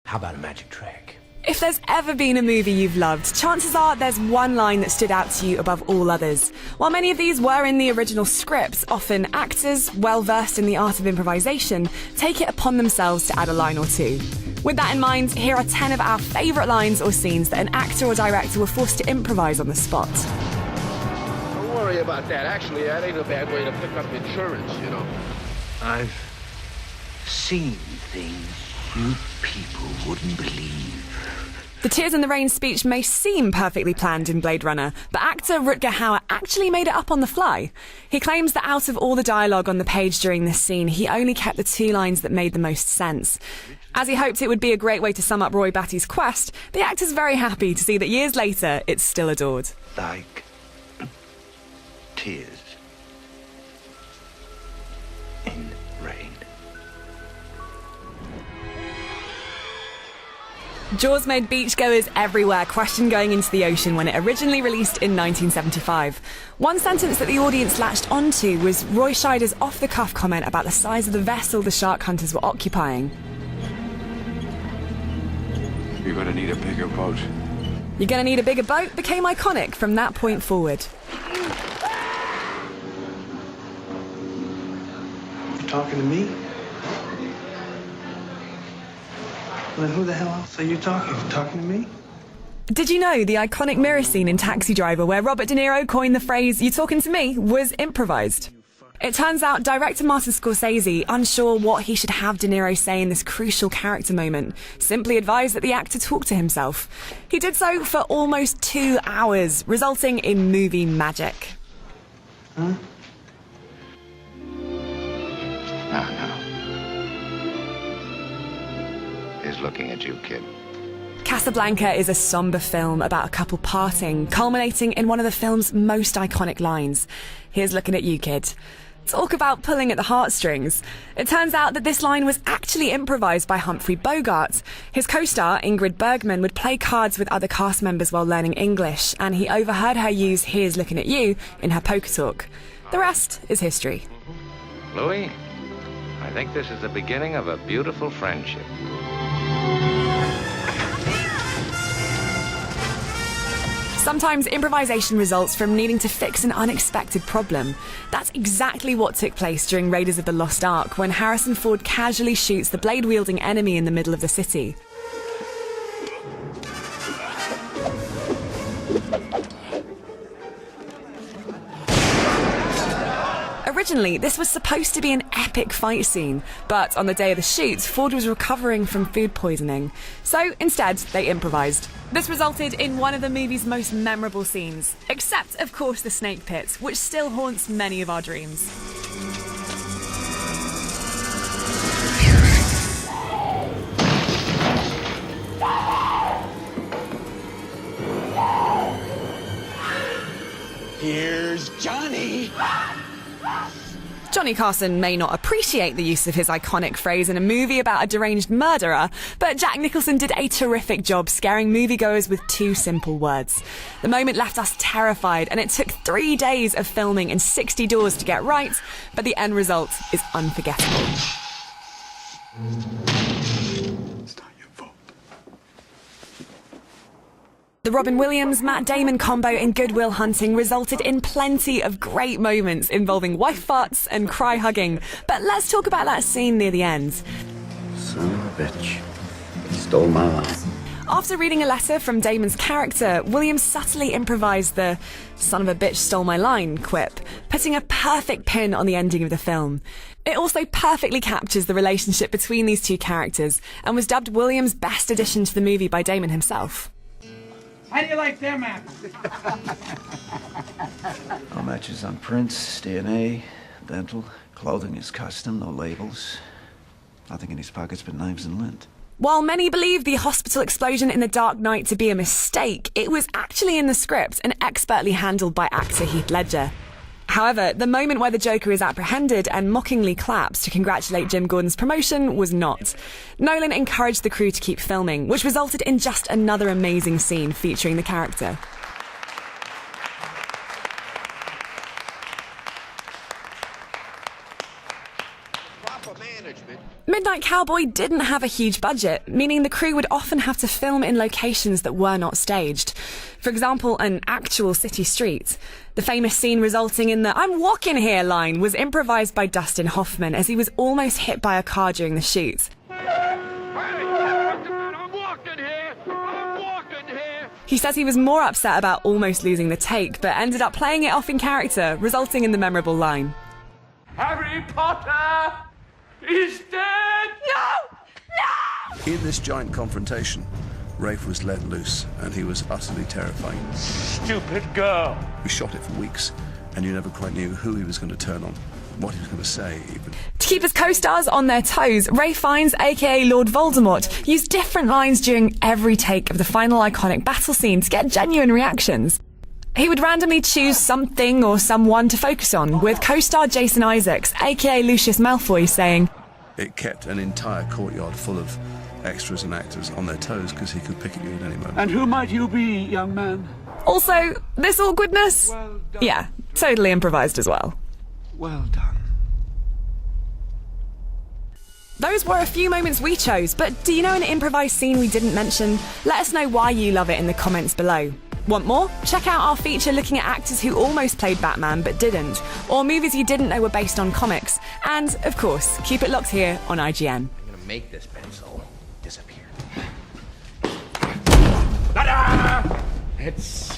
How about a magic trick? If there's ever been a movie you've loved, chances are there's one line that stood out to you above all others. While many of these were in the original script, often actors, well versed in the art of improvisation, take it upon themselves to add a line or two. With that in mind, here are 10 of our favourite lines or scenes that an actor or director were forced to improvise on the spot. Don't worry about that. Actually, that ain't a bad way to pick up insurance, you know. I've seen things you people wouldn't believe. The Tears in the Rain speech may seem perfectly planned in Blade Runner, but actor Rutger Hauer actually made it up on the fly. He claims that out of all the dialogue on the page during this scene, he only kept the 2 lines that made the most sense. As he hoped it would be a great way to sum up Roy Batty's quest, the actor's very happy to see that years later, it's still adored. Like tears in rain. Jaws made beachgoers everywhere question going into the ocean when it originally released in 1975. One sentence that the audience latched onto was Roy Scheider's off-the-cuff comment about the size of the vessel the shark hunters were occupying. You're gonna need a bigger boat. "You're gonna need a bigger boat" became iconic from that point forward. You talking to me? Then who the hell else are you talking to? Talking to me? Did you know the iconic mirror scene in Taxi Driver where Robert De Niro coined the phrase "you talking to me" was improvised? It turns out director Martin Scorsese, unsure what he should have De Niro say in this crucial character moment, simply advised that the actor talk to himself. He did so for almost 2 hours, resulting in movie magic. Huh? No. He's looking at you, kid. Casablanca is a somber film about a couple parting, culminating in one of the film's most iconic lines. "Here's looking at you, kid." Talk about pulling at the heartstrings. It turns out that this line was actually improvised by Humphrey Bogart. His co-star, Ingrid Bergman, would play cards with other cast members while learning English, and he overheard her use "here's looking at you" in her poker talk. The rest is history. Louis, I think this is the beginning of a beautiful friendship. Sometimes improvisation results from needing to fix an unexpected problem. That's exactly what took place during Raiders of the Lost Ark, when Harrison Ford casually shoots the blade-wielding enemy in the middle of the city. Originally, this was supposed to be an epic fight scene, but on the day of the shoot, Ford was recovering from food poisoning. So instead, they improvised. This resulted in one of the movie's most memorable scenes, except, of course, the snake pit, which still haunts many of our dreams. Here's Johnny! Johnny Carson may not appreciate the use of his iconic phrase in a movie about a deranged murderer, but Jack Nicholson did a terrific job scaring moviegoers with 2 simple words. The moment left us terrified, and it took 3 days of filming and 60 doors to get right, but the end result is unforgettable. It's not your fault. The Robin Williams-Matt Damon combo in Good Will Hunting resulted in plenty of great moments involving wife farts and cry hugging. But let's talk about that scene near the end. Son of a bitch. Stole my life. After reading a letter from Damon's character, Williams subtly improvised the "son of a bitch stole my line" quip, putting a perfect pin on the ending of the film. It also perfectly captures the relationship between these 2 characters and was dubbed Williams' best addition to the movie by Damon himself. How do you like them apples? All matches on prints, DNA, dental, clothing is custom, no labels. Nothing in his pockets but knives and lint. While many believe the hospital explosion in The Dark Knight to be a mistake, it was actually in the script and expertly handled by actor Heath Ledger. However, the moment where the Joker is apprehended and mockingly claps to congratulate Jim Gordon's promotion was not. Nolan encouraged the crew to keep filming, which resulted in just another amazing scene featuring the character. Midnight Midnight Cowboy didn't have a huge budget, meaning the crew would often have to film in locations that were not staged. For example, an actual city street. The famous scene resulting in the "I'm walking here" line was improvised by Dustin Hoffman as he was almost hit by a car during the shoot. He says he was more upset about almost losing the take, but ended up playing it off in character, resulting in the memorable line. Harry Potter is dead! No! No! In this giant confrontation, Rafe was let loose, and he was utterly terrifying. Stupid girl! We shot it for weeks, and you never quite knew who he was going to turn on, what he was going to say, even. To keep his co-stars on their toes, Ralph Fiennes, aka Lord Voldemort, used different lines during every take of the final iconic battle scene to get genuine reactions. He would randomly choose something or someone to focus on, with co-star Jason Isaacs, aka Lucius Malfoy, saying, It kept an entire courtyard full of extras and actors on their toes because he could pick at you at any moment. And who might you be, young man? Also, this awkwardness? Yeah, totally improvised as well. Well done. Those were a few moments we chose, but do you know an improvised scene we didn't mention? Let us know why you love it in the comments below. Want more? Check out our feature looking at actors who almost played Batman but didn't, or movies you didn't know were based on comics. And, of course, keep it locked here on IGN. I'm gonna make this pencil disappear. It's